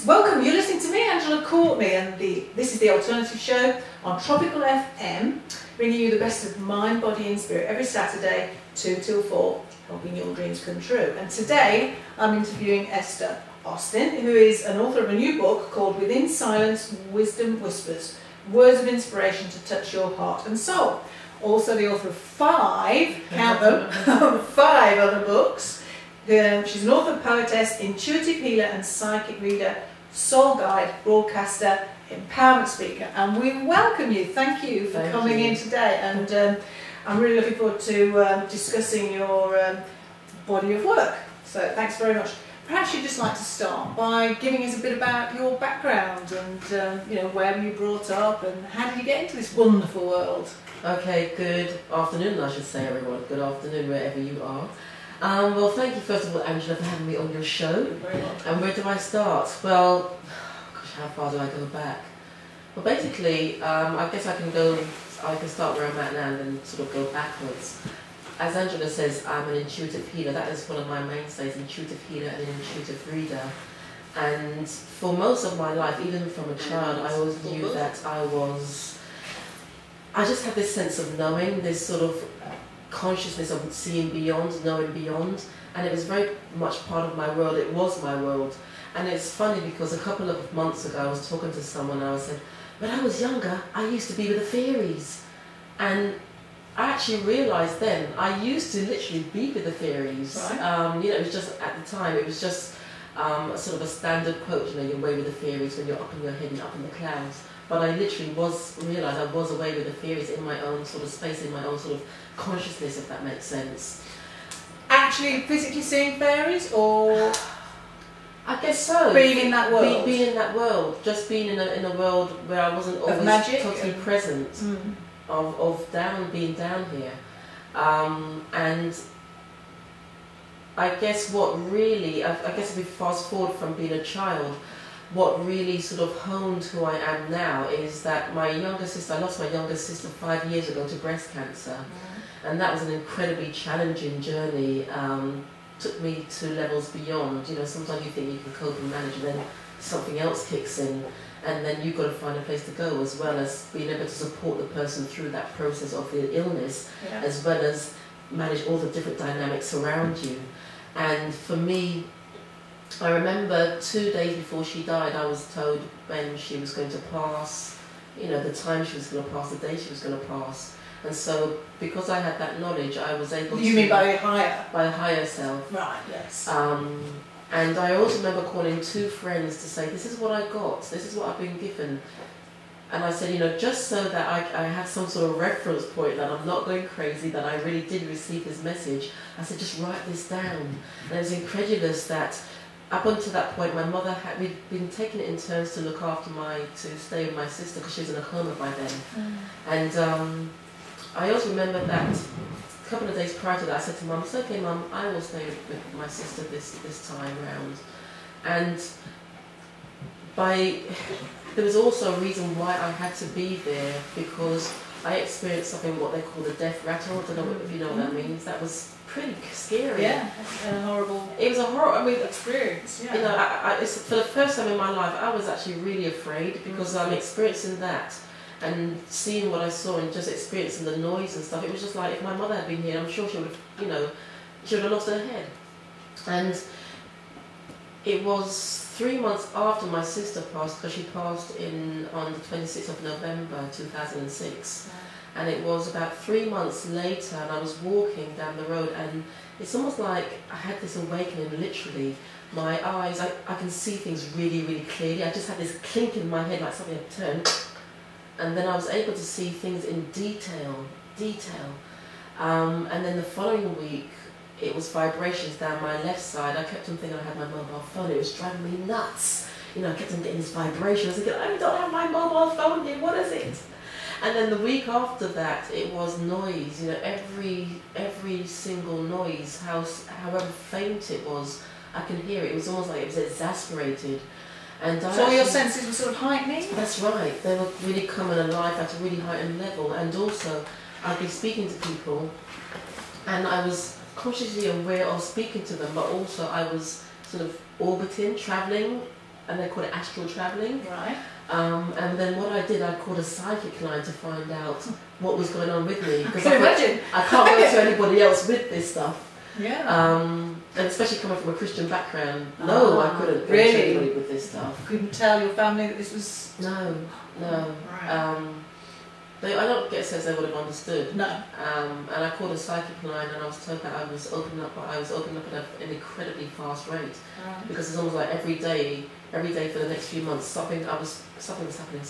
Welcome, you're listening to me, Angela Courtney, and this is the Alternative Show on Tropical FM, bringing you the best of mind, body and spirit every Saturday, 2 till 4, helping your dreams come true. And today I'm interviewing Esther Austin, who is an author of a new book called Within Silence, Wisdom Whispers, Words of Inspiration to Touch Your Heart and Soul. Also the author of 5, count them, 5 other books. She's an author, poetess, intuitive healer and psychic reader, soul guide, broadcaster, empowerment speaker, and we welcome you. Thank you for coming in today, and I'm really looking forward to discussing your body of work. So thanks very much. Perhaps you'd just like to start by giving us a bit about your background and you know, where were you brought up and how did you get into this wonderful world? Okay, good afternoon, I should say, everyone. Good afternoon wherever you are. Well, thank you first of all, Angela, for having me on your show. You're very welcome. And where do I start? Well, gosh, how far do I go back? Well, basically, I guess I can start where I'm at now and then sort of go backwards. As Angela says, I'm an intuitive healer. That is one of my mainstays, intuitive healer and an intuitive reader. And for most of my life, even from a child, I always knew that I just had this sense of knowing, this sort of consciousness of seeing beyond, knowing beyond, and it was very much part of my world. It was my world. And it's funny because a couple of months ago I was talking to someone and I said, when I was younger I used to be with the fairies, and I actually realised then I used to literally be with the fairies. Right. You know, it was just at the time it was just sort of a standard quote, you know, you're away with the fairies when you're up in your head and up in the clouds. But I literally realised I was away with the fairies in my own sort of space, in my own sort of consciousness, if that makes sense. Actually physically seeing fairies, or I guess so. Being in that world. Being in that world, just being in a world where I wasn't always magic totally present, of being down here. And I guess what really, I guess if we fast forward from being a child, what really sort of honed who I am now is that my younger sister, I lost my younger sister 5 years ago to breast cancer. And that was an incredibly challenging journey. Took me to levels beyond. You know, sometimes you think you can cope and manage, and then something else kicks in, and then you've got to find a place to go, as well as being able to support the person through that process of the illness, as well as manage all the different dynamics around you. And for me, I remember 2 days before she died, I was told when she was going to pass, you know, the time she was going to pass, the day she was going to pass. And so, because I had that knowledge, I was able to... You mean by higher? By a higher self. Right, yes. And I also remember calling 2 friends to say, this is what I got, this is what I've been given. And I said, you know, just so that I have some sort of reference point, that I'm not going crazy, that I really did receive this message, I said, just write this down. And I was incredulous that up until that point, my mother we'd been taking it in turns to look after to stay with my sister, because she was in a coma by then. And I also remember that a couple of days prior to that, I said to Mum, it's okay Mum, I will stay with my sister this time round. And there was also a reason why I had to be there, because I experienced something, what they call the death rattle. I don't know if you know what that means. That was pretty scary. Yeah, a horrible. It was a horrible experience. Yeah. You know, it's, for the first time in my life, I was actually really afraid, because I'm experiencing that and seeing what I saw and just experiencing the noise and stuff. It was just like, if my mother had been here, I'm sure she would have, you know, she would have lost her head. And it was 3 months after my sister passed, because she passed on the 26th of November 2006. And it was about 3 months later, and I was walking down the road, and it's almost like I had this awakening, literally. My eyes, I can see things really, really clearly. I just had this clink in my head, like something had turned. And then I was able to see things in detail. And then the following week, it was vibrations down my left side. I kept on thinking I had my mobile phone. It was driving me nuts. You know, I kept on getting this vibration. I was thinking, I don't have my mobile phone here. What is it? And then the week after that, it was noise. You know, every single noise, however faint it was, I can hear it. It was almost like it was exasperated. And so your senses were sort of heightening? That's right. They were really coming alive at a really heightened level. And also, I'd be speaking to people, and I was consciously aware of speaking to them, but also I was sort of orbiting, travelling and they call it astral travelling. Right. And then what I did, I called a psychic line to find out what was going on with me, because Imagine. I can't go to anybody else with this stuff. Yeah. And especially coming from a Christian background, no, I couldn't go to anybody with this stuff. Couldn't tell your family that this was... No. Right. I don't get a sense they would have understood. No. And I called a psychic line, and I was told that I was opening up at an incredibly fast rate, Right. because it's almost like every day for the next few months, something was happening.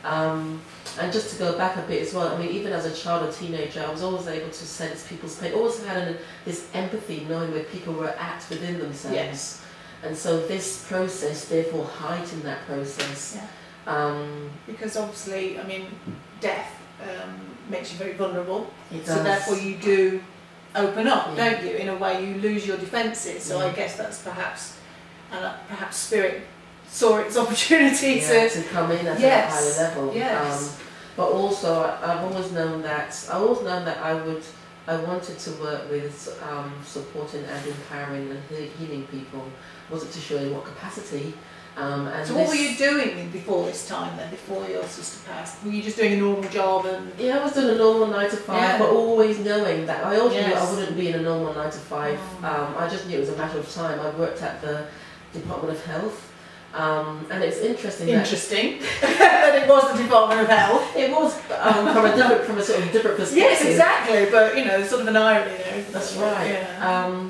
And just to go back a bit as well, I mean, even as a child or teenager, I was always able to sense people's pain. Always had this empathy, knowing where people were at within themselves. Yes. And so this process, therefore, heightened that process. Yeah. Because obviously, I mean, death makes you very vulnerable. It so does. therefore you do open up, Yeah. don't you? In a way, you lose your defences. So I guess that's perhaps spirit saw its opportunity to come in at a higher level. Yes. But also, I've always known that I wanted to work with supporting and empowering and healing people. Was it to show in what capacity? And so what were you doing before this time then, before your sister passed? Were you just doing a normal job? And yeah, I was doing a normal 9 to 5, but always knowing that I also knew I wouldn't be in a normal 9 to 5. I just knew it was a matter of time. I worked at the Department of Health, and it's interesting. That it was the Department of Health. It was from a sort of different perspective. Yes, exactly. But sort of an irony there. That's right. Yeah.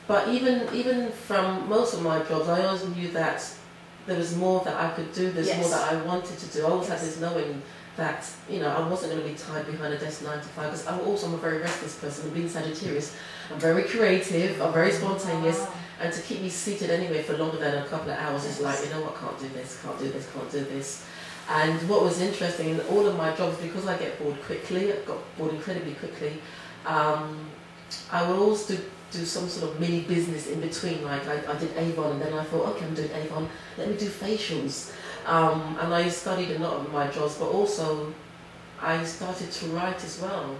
But even from most of my jobs, I always knew that there was more that I could do. There's more that I wanted to do. I always had this knowing that I wasn't going to be tied behind a desk 9 to 5. Because I'm a very restless person. And being Sagittarius, I'm very creative. I'm very spontaneous. Wow. And to keep me seated anyway for longer than a couple of hours is like, what, can't do this, can't do this, can't do this. And what was interesting in all of my jobs, because I get bored quickly, I got bored incredibly quickly, I would always do some sort of mini business in between. Like I did Avon, and then I thought, okay, I'm doing Avon, let me do facials. And I studied a lot of my jobs, but also I started to write as well.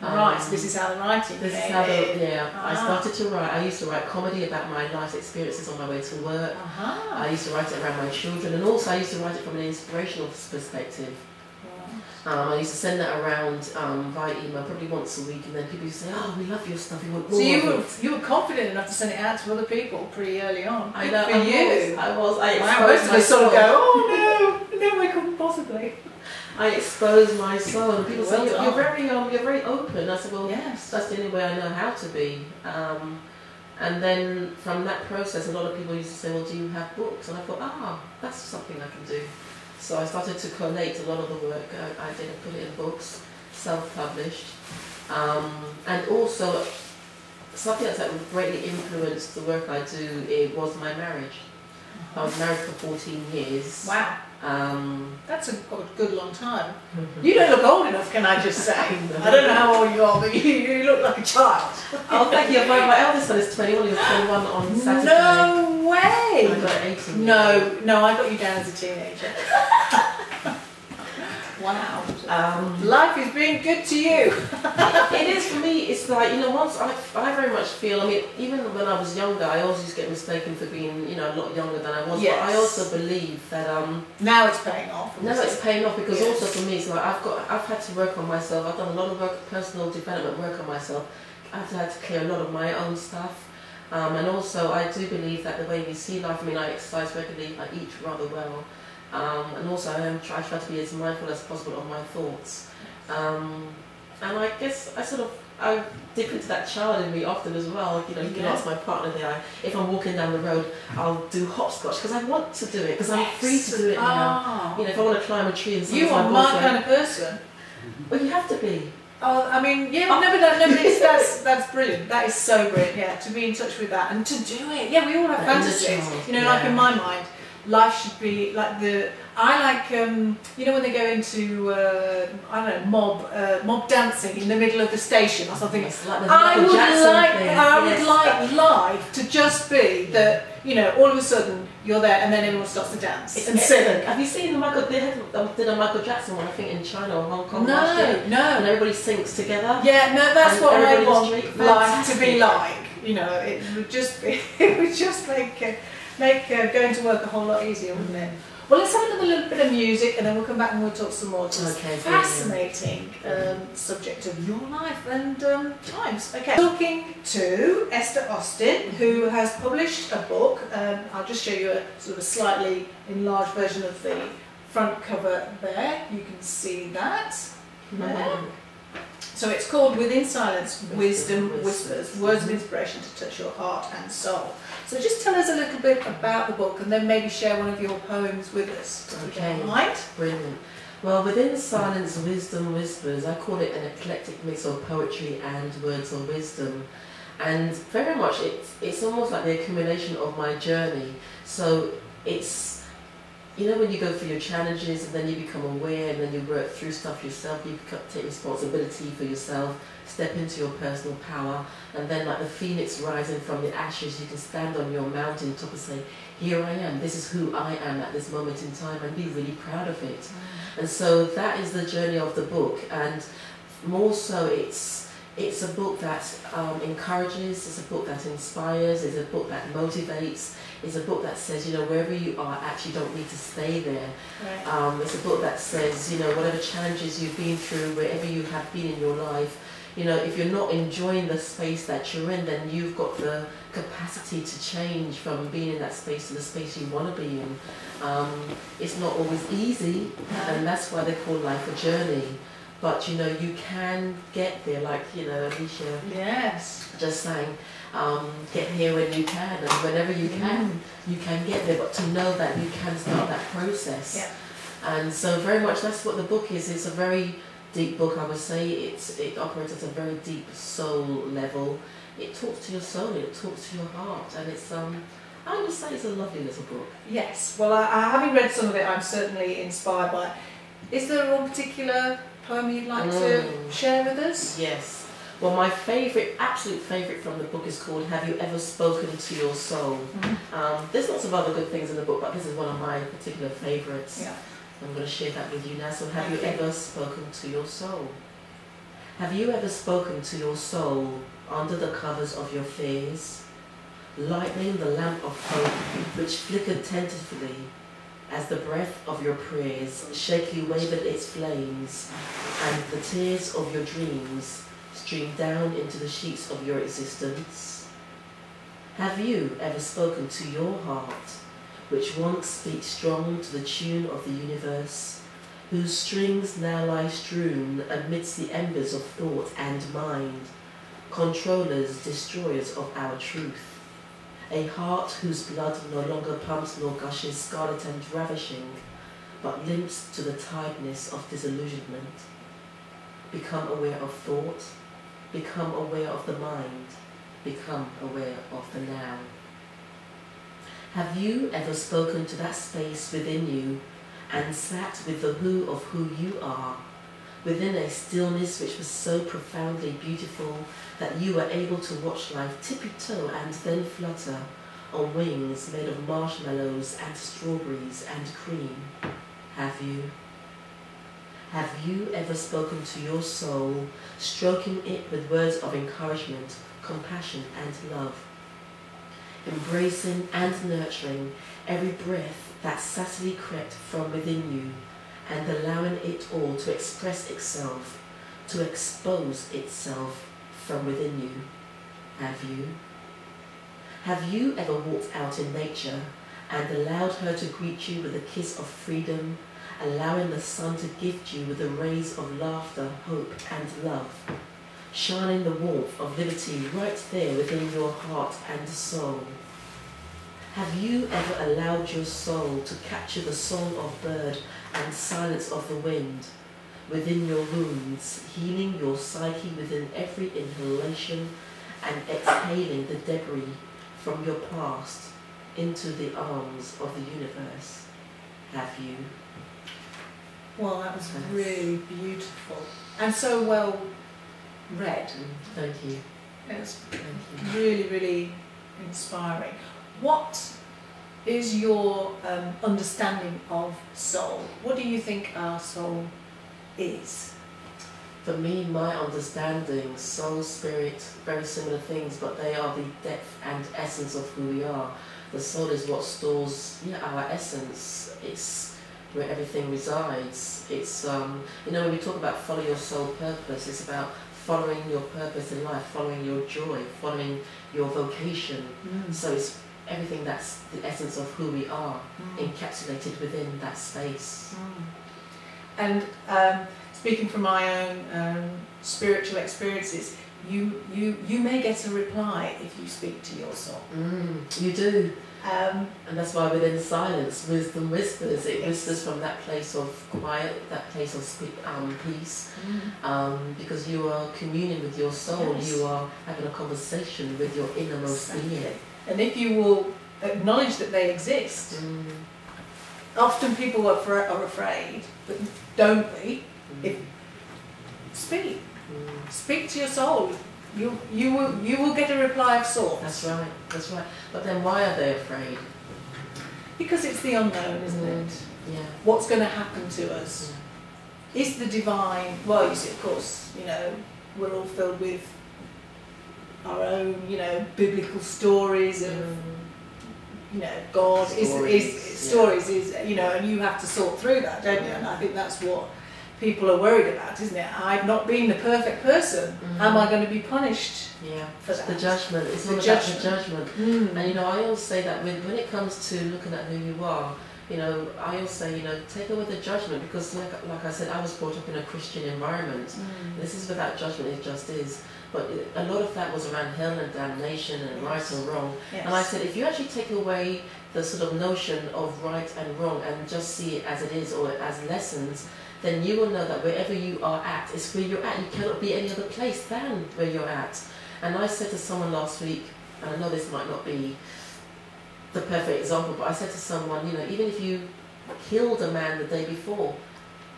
Right, so this is how the writing came. I started to write. I used to write comedy about my life experiences on my way to work. I used to write it around my children, and also I used to write it from an inspirational perspective. I used to send that around via email probably once a week, and then people used to say, "Oh, we love your stuff. We want more." So you were confident enough to send it out to other people pretty early on. I know. I was. Most of us sort of go, "Oh no, I couldn't possibly." I exposed my soul, and people say, "You're very open." I said, "Well, yes, that's the only way I know how to be." And then from that process, a lot of people used to say, "Well, do you have books?" And I thought, that's something I can do. So I started to collate a lot of the work I did and put it in books, self-published, and also something that greatly influenced the work I do. It was my marriage. I was married for 14 years. Wow. That's a good long time. You don't look old enough, can I just say? I don't know how old you are, but you look like a child. Oh, thank you. My eldest son is 21. He was 21 on Saturday. No way! I got 18. No, I got you down as a teenager. Wow. Life is being good to you. It is for me. It's like, once I very much feel, I mean, even when I was younger, I always used to get mistaken for being, a lot younger than I was. Yes. But I also believe that now it's paying off. Now it's paying off, because also for me, it's like I've had to work on myself. I've done a lot of personal development work on myself. I've had to clear a lot of my own stuff. And also, I do believe that the way we see life, I mean, I exercise regularly, I eat rather well. And also I try to be as mindful as possible of my thoughts. And I guess I dip into that child in me often as well. You can ask my partner there, if I'm walking down the road, I'll do hopscotch because I want to do it, because I'm free to do it now. If I want to climb a tree and you are my kind of person. Well, you have to be. Oh, I mean, that's brilliant. That is so brilliant, yeah, to be in touch with that and to do it. Yeah, we all have fantasies. Like in my mind, life should be like when they go into mob dancing in the middle of the station or something. I would like life to just be that, all of a sudden you're there and then everyone starts to dance and sing. Have you seen they did a Michael Jackson one, I think, in China or Hong Kong? No. And everybody sings together. Yeah, no, that's what I want life to be like. It would just be, make going to work a whole lot easier, wouldn't it? Well, let's have another little bit of music and then we'll come back and we'll talk some more. It's Okay, fascinating subject of your life and times. Okay, talking to Esther Austin, who has published a book. I'll just show you a sort of slightly enlarged version of the front cover there. You can see that there. So it's called Within Silence, Wisdom Whispers, Words of Inspiration to Touch Your Heart and Soul. So just tell us a little bit about the book and then maybe share one of your poems with us. Okay, Right? Brilliant. Well, Within Silence, Wisdom Whispers, I call it an eclectic mix of poetry and words of wisdom. And very much it's almost like the accumulation of my journey. So it's, you know, when you go through your challenges and then you become aware and then you work through stuff yourself, you take responsibility for yourself, step into your personal power, and then like the phoenix rising from the ashes, you can stand on your mountain top and say, here I am, this is who I am at this moment in time, and be really proud of it. And so that is the journey of the book, and more so it's a book that encourages, it's a book that inspires, it's a book that motivates, it's a book that says, you know, wherever you are, actually don't need to stay there. Right. It's a book that says, you know, whatever challenges you've been through, wherever you have been in your life, you know, if you're not enjoying the space that you're in, then you've got the capacity to change from being in that space to the space you want to be in. It's not always easy, and that's why they call life a journey. But, you know, you can get there, like, you know, Alicia just saying, get here when you can, and whenever you can get there, but to know that you can start that process. Yeah. And so very much that's what the book is. It's a very deep book, I would say. It operates at a very deep soul level. It talks to your soul, it talks to your heart, and it's, I would say it's a lovely little book. Yes, well, having read some of it, I'm certainly inspired by it. Is there one particular poem you'd like to share with us? Yes. Well, my favourite, absolute favourite from the book is called Have You Ever Spoken to Your Soul? There's lots of other good things in the book, but this is one of my particular favourites. Yeah. I'm going to share that with you now. So have you ever spoken to your soul? Have you ever spoken to your soul under the covers of your fears, lighting the lamp of hope which flickered tentatively as the breath of your prayers shakily wavered its flames, and the tears of your dreams streamed down into the sheets of your existence? Have you ever spoken to your heart, which once beat strong to the tune of the universe, whose strings now lie strewn amidst the embers of thought and mind, controllers, destroyers of our truth? A heart whose blood no longer pumps nor gushes scarlet and ravishing, but limps to the tiredness of disillusionment. Become aware of thought, become aware of the mind, become aware of the now. Have you ever spoken to that space within you and sat with the who of who you are, within a stillness which was so profoundly beautiful that you were able to watch life tippy-toe and then flutter on wings made of marshmallows and strawberries and cream? Have you? Have you ever spoken to your soul, stroking it with words of encouragement, compassion and love, embracing and nurturing every breath that sassily crept from within you, and allowing it all to express itself, to expose itself from within you? Have you? Have you ever walked out in nature and allowed her to greet you with a kiss of freedom, allowing the sun to gift you with the rays of laughter, hope and love, shining the warmth of liberty right there within your heart and soul? Have you ever allowed your soul to capture the song of bird and silence of the wind within your wounds, healing your psyche within every inhalation and exhaling the debris from your past into the arms of the universe? Have you? Well, that was really beautiful and so well read. Thank you. It was really, really inspiring. What is your understanding of soul? What do you think our soul is? for me, my understanding, soul, spirit, very similar things, but they are the depth and essence of who we are. The soul is what stores our essence. It's where everything resides. It's, you know, when we talk about follow your soul purpose, it's about following your purpose in life, following your joy, following your vocation. So it's everything that's the essence of who we are, encapsulated within that space. And speaking from my own spiritual experiences, you may get a reply if you speak to your soul. You do. And that's why within silence, wisdom whispers. It whispers from that place of quiet, that place of peace, because you are communing with your soul. Yes. You are having a conversation with your innermost being. And if you will acknowledge that they exist, often people are afraid, but don't be. Speak. Speak to your soul. You will get a reply of sorts. That's right. That's right. But then why are they afraid? Because it's the unknown, isn't it? Yeah. What's going to happen to us? Yeah. Is the divine? Well, you see, of course, you know, we're all filled with our own, you know, biblical stories of, you know, God. Stories is, you know, and you have to sort through that, don't you? And I think that's what people are worried about, isn't it? I've not been the perfect person. Am I going to be punished for that? The judgment. It's all about the judgment. And you know, I always say that when it comes to looking at who you are, you know, I always say, you know, take away the judgment, because like I said, I was brought up in a Christian environment. This is without judgment, it just is. But a lot of that was around hell and damnation and right and wrong. Yes. And I said, if you actually take away the sort of notion of right and wrong and just see it as it is, or as lessons, then you will know that wherever you are at is where you're at. You cannot be any other place than where you're at. And I said to someone last week, and I know this might not be the perfect example, but I said to someone, you know, even if you killed a man the day before,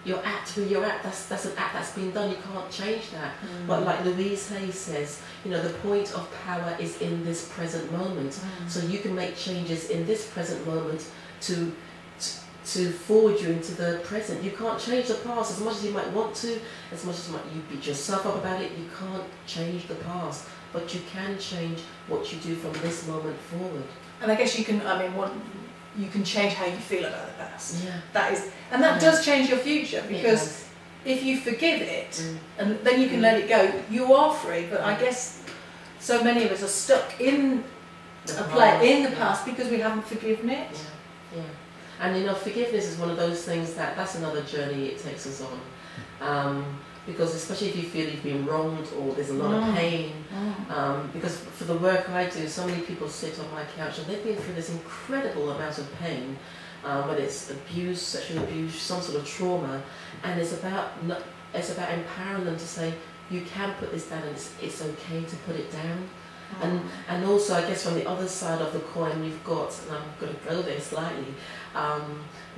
you're at where you're at. That's an act that's been done. You can't change that. But like Louise Hay says, you know, the point of power is in this present moment. So you can make changes in this present moment to forward you into the present. You can't change the past as much as you might want to, as much as you beat yourself up about it. You can't change the past, but you can change what you do from this moment forward. And I guess you can, you can change how you feel about the past. Yeah. That does change your future, because if you forgive it and then you can let it go, you are free. But I guess so many of us are stuck in the past because we haven't forgiven it. Yeah. And you know, forgiveness is one of those things that's another journey it takes us on. Because especially if you feel you've been wronged or there's a lot of pain, because for the work I do, so many people sit on my couch and they've been through this incredible amount of pain, whether it's abuse, sexual abuse, some sort of trauma, and it's about empowering them to say, you can put this down and it's okay to put it down. And also, I guess from the other side of the coin, you've got, and I'm going to go there slightly,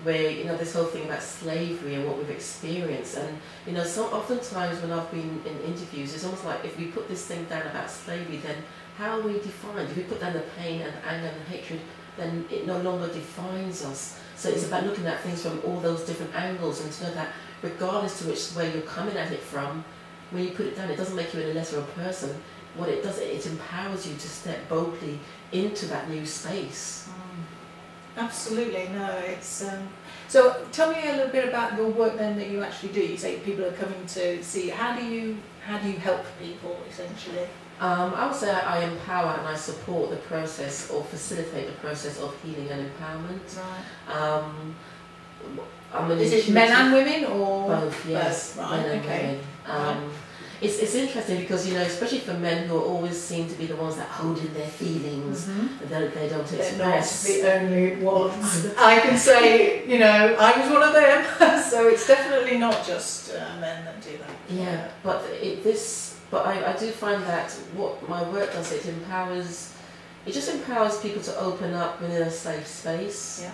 where, you know, this whole thing about slavery and what we've experienced. And, you know, oftentimes when I've been in interviews, it's almost like if we put this thing down about slavery, then how are we defined? If we put down the pain and the anger and the hatred, then it no longer defines us. So it's about looking at things from all those different angles, and to know that regardless to which way you're coming at it from, when you put it down, it doesn't make you any lesser a person. What it does, it empowers you to step boldly into that new space. Absolutely, no, it's... So tell me a little bit about your work then that you actually do. You say people are coming to see you. How do you help people, essentially? I would say I empower and I support the process, or facilitate the process of healing and empowerment. Right. Is it men and women, or...? Both, yes. Both. Right, men and women. It's interesting because, you know, especially for men who are always seen to be the ones that hold in their feelings, that they don't express. They're not the only ones. I can say, you know, I was one of them. So it's definitely not just men that do that. Yeah, but I do find that what my work does, it just empowers people to open up within a safe space. Yeah.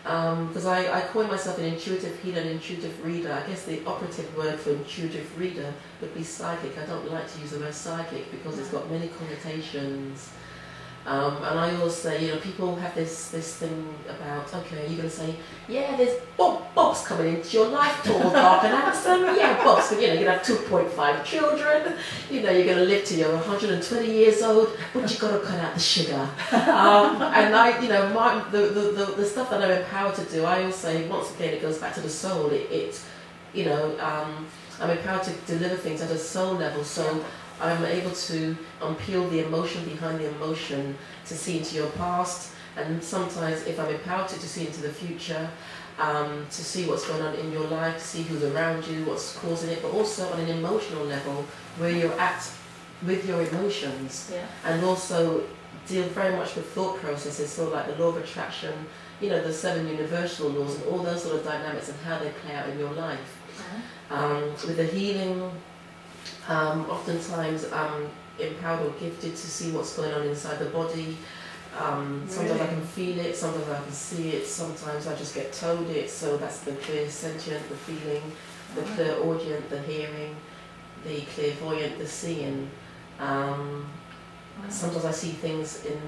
Because I call myself an intuitive healer and intuitive reader. I guess the operative word for intuitive reader would be psychic. I don't like to use the word psychic because it's got many connotations. And I always say, you know, people have this thing about, okay, you're going to say, yeah, there's Bob's coming into your life, tall, dark and handsome. Yeah, Bob's, but you know, you're going to have 2.5 children. You know, you're going to live till you're 120 years old, but you've got to cut out the sugar. And I, you know, the stuff that I'm empowered to do, I always say, once again, it goes back to the soul. You know, I'm empowered to deliver things at a soul level. So I'm able to unpeel the emotion behind the emotion, to see into your past, and sometimes if I'm empowered to see into the future, to see what's going on in your life, to see who's around you, what's causing it, but also on an emotional level, where you're at with your emotions, and also deal very much with thought processes, so like the law of attraction, you know, the 7 universal laws and all those sort of dynamics and how they play out in your life. With the healing, oftentimes I'm empowered or gifted to see what's going on inside the body. Sometimes I can feel it, sometimes I can see it, sometimes I just get told it. So that's the clairsentient, the feeling, the clairaudient, the hearing, the clairvoyant, the seeing. Sometimes I see things in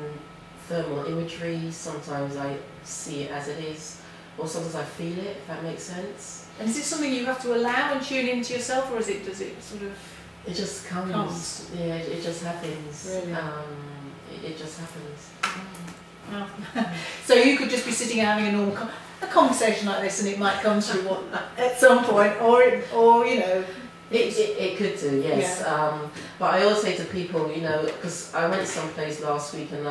thermal imagery, sometimes I see it as it is, or sometimes I feel it, if that makes sense. And is it something you have to allow and tune into yourself, or does it sort of... It just comes. Yeah, it just happens. Really? It just happens. So you could just be sitting and having a normal a conversation like this, and it might come to you at some point, or you know... It could do, yes. But I always say to people, you know, because I went someplace last week and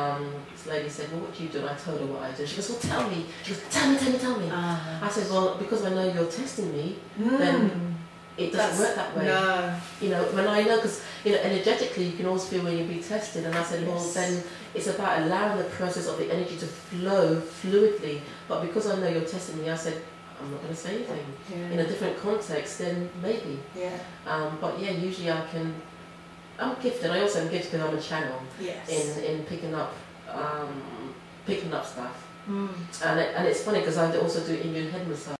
this lady said, well, what do you do? And I told her what I do. She goes, well, tell me. She goes, tell me. I said, well, because I know you're testing me, then it doesn't work that way. No. You know, when I know, because, you know, energetically you can always feel when you'll be tested. And I said, well, then it's about allowing the process of the energy to flow fluidly. But because I know you're testing me, I said, I'm not going to say anything. In a different context, then maybe. But yeah, usually I'm gifted. I also am gifted on a channel in picking up stuff. And it's funny because I also do Indian head massage.